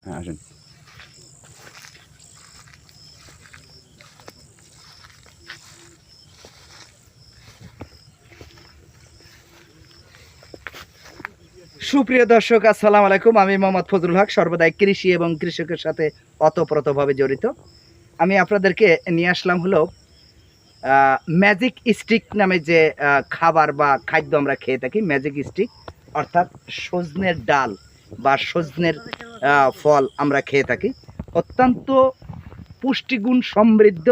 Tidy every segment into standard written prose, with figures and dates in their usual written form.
হ্যাঁ আসেন। সুপ্রিয় দর্শক, আসসালামু আলাইকুম। আমি মোহাম্মদ ফজলুল হক, সর্বদাই কৃষি এবং কৃষকের সাথে ওতপ্রোতভাবে জড়িত। আমি আপনাদেরকে নিয়ে আসলাম হলো ম্যাজিক স্টিক নামে যে খাবার বা খাদ্য আমরা খেয়ে থাকি। ম্যাজিক স্টিক অর্থাৎ সজনের ডাল বা সজনের ফল আমরা খেয়ে থাকি। অত্যন্ত পুষ্টিগুণ সমৃদ্ধ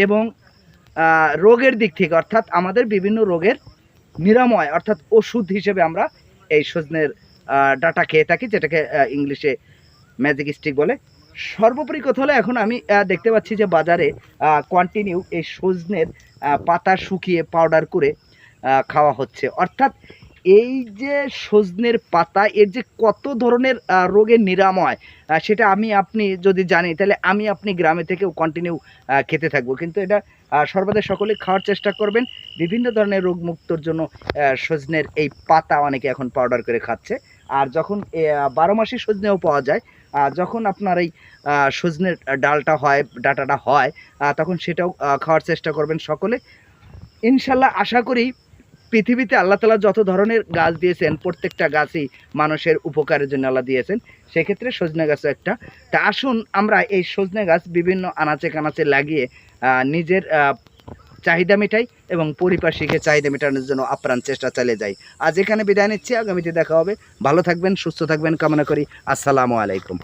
এবং রোগের দিক থেকে অর্থাৎ আমাদের বিভিন্ন রোগের নিরাময় অর্থাৎ ওষুধ হিসেবে আমরা এই সজনের ডাটা খেয়ে থাকি, যেটাকে ইংলিশে ম্যাজিক স্টিক বলে। সর্বোপরি কথা হলো, এখন আমি দেখতে পাচ্ছি যে বাজারে কন্টিনিউ এই সজনের পাতা শুকিয়ে পাউডার করে খাওয়া হচ্ছে। অর্থাৎ এই যে সজনের পাতা, এর যে কত ধরনের রোগের নিরাময়, সেটা আমি আপনি যদি জানি তাহলে আমি আপনি গ্রামে থেকেও কন্টিনিউ খেতে থাকবো। কিন্তু এটা সর্বদা সকলে খাওয়ার চেষ্টা করবেন। বিভিন্ন ধরনের রোগ মুক্তর জন্য সজনের এই পাতা অনেকে এখন পাউডার করে খাচ্ছে। আর যখন 12 মাসি সজনেও পাওয়া যায়, যখন আপনার এই সজনের ডালটা হয়, ডাটাটা হয়, তখন সেটাও খাওয়ার চেষ্টা করবেন সকলে। ইনশাল্লাহ আশা করি পৃথিবীতে আল্লাহ তাআলা যত ধরনের গাছ দিয়েছেন, প্রত্যেকটা গাছই মানুষের উপকারের জন্য আল্লাহ দিয়েছেন। সেক্ষেত্রে সজনে গাছও একটা। তা আসুন আমরা এই সজনে গাছ বিভিন্ন আনাচে কানাচে লাগিয়ে নিজের চাহিদা মেটাই এবং পরিপার্শ্বিকের চাহিদা মেটানোর জন্য আপ্রাণ চেষ্টা চালিয়ে যাই। আজ এখানে বিদায় নিচ্ছি, আগামীতে দেখা হবে। ভালো থাকবেন, সুস্থ থাকবেন কামনা করি। আসসালামু আলাইকুম।